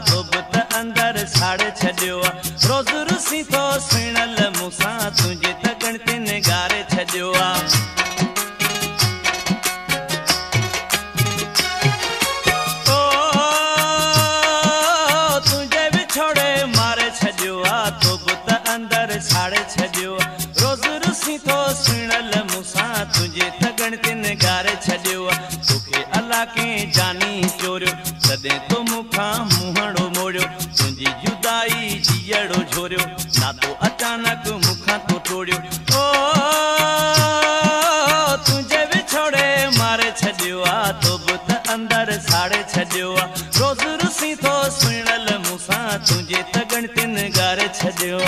तो बुत अंदर साड़े छॾियो रोज़ रुसी तो सुणल मूंसां तुंहिंजे त गणति निगारे छॾियो तुंहिंजे विछोड़े मारे छॾियो तो बुत अंदर साड़े छॾियो रोज़ रुसी तो सुणल मूंसां तुंहिंजे त गणति निगारे छॾियो तोखे अलाह कंहिं जानी चोरियो तॾहिं तो मूंखां मुंहड़ो मोड़ियो तुंहिंजी जुदाई जीअड़ो झोरियो ना तो अचानक मूंखां तो टोड़ियो तुंहिंजे विछोड़े मारे छॾियो तो बुत अंदर साड़े छॾियो रोज़ रुसी तो सुणल मूंसां तुंहिंजे त गणति निगारे छॾियो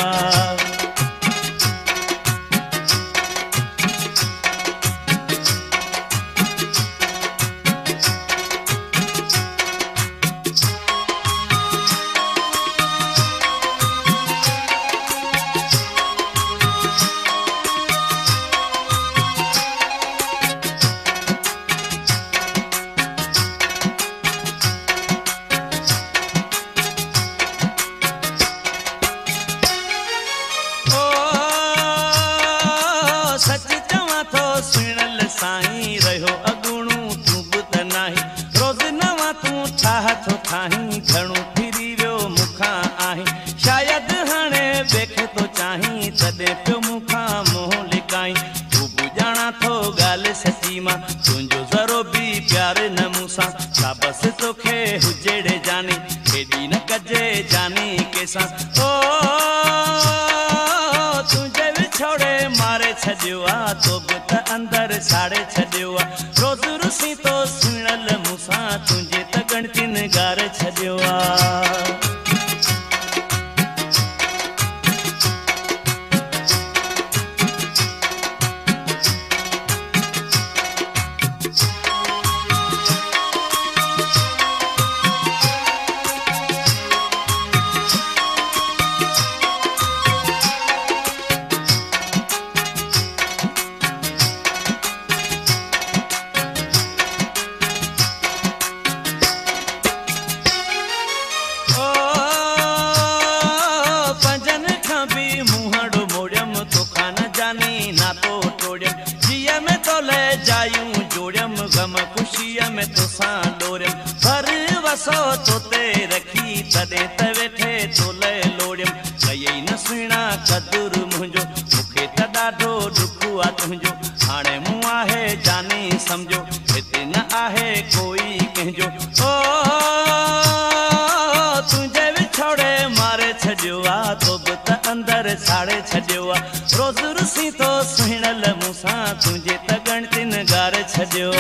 सच चवां तो सुणल साईं रहियो अगुणू तूं बुत नाही रोज़ नवां तूं ठाह थो ठाहीं घणो फिरी वियो मूंखां आहीं शायदि हाणे ॿिए तो चाहीं तॾहिं पियो मूंखां मोह लिकाई तूं बि ॼाणा थो ॻाल्हि सची मां तुंहिंजो ज़रो बि प्यार न मूंसां छा बसि तोखे हुजेड़े जानी हेॾी न कजे जानी कंहिंसां तुंहिंजे विछोड़े मारे छॾियो तो बुत अंदर साड़े छॾियो रोज़ रुसी तो सुणल मूंसां तुंहिंजे त गणति निगारे छॾियो ना तो टोड़ियम जिया में तो ले जायूं जोड़ियम गम खुशिया में तो सा लोरियम भर वसो तो ते रखी तदे त वेठे तो ले लोड़ियम कई न सुणा कदुर मुंहिंजो मूंखे त ॾाढो दुख आ तुंहिंजो हाणे मूं आहे जानी समझो हिते न आहे कोई कंहिंजो तुंहिंजे विछोड़े मारे छॾियो तो बुत अंदर साड़े छॾियो रोज़ रुसी तो सुणल मूंसां तुंहिंजे त गणति निगारे छॾियो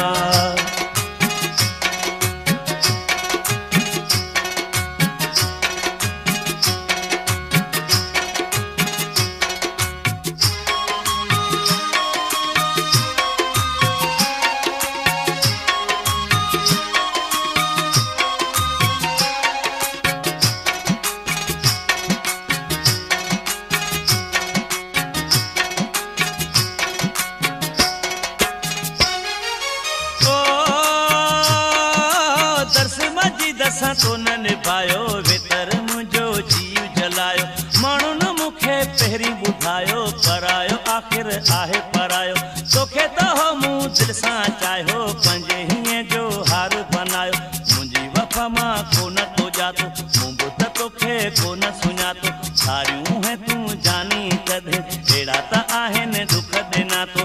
दसा तो न निभायो वितर मुंहिंजो जीव जलायो माण्हुनि मूंखे पहिरीं ॿुधायो परायो आख़िर आहे परायो तोखे त हो मूं दिलि सां चाहियो पंहिंजे हीअं जो हार बनायो मुंहिंजी वफ़ा मां कोन तो जातो मूं बि त तोखे कोन सुञातो सारियूं है तूं जानी तॾहिं अहिड़ा त आहिनि दुख ॾिना तो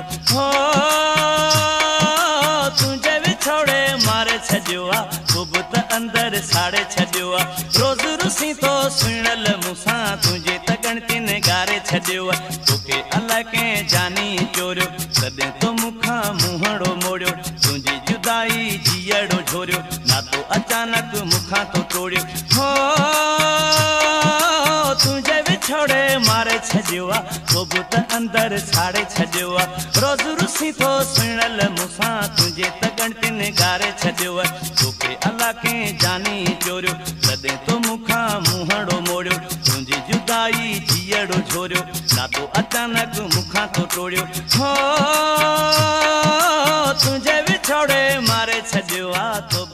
तुंहिंजे विछोड़े मारे छॾियो तो बुत अंदर साड़े छॾियो रोज़ रुसी तो सुणल मूंसां तुंहिंजे त गणति निगारे छॾियो तोखे अलाह कंहिं जानी चोरियो तॾहिं तो मूंखां मुंहड़ो मोड़ियो तुंहिंजी जुदाई जीअड़ो झोरियो ना तो अचानक मूंखां तो टोड़ियो तुंहिंजे विछोड़े मारे छॾियो तो बुत अंदर साड़े छॾियो रोज़ रुसी तो सुणल मूंसां तुंहिंजे त गणति निगारे छॾियो तोखे अलाह कंहिं जानी चोरियो तॾहिं तो मूंखां मुंहड़ो मोड़ियो तुंहिंजी जुदाई जीअड़ो झोरियो ना तो अचानक मूंखां तो टोड़ियो तुंहिंजे विछोड़े मारे छॾियो तो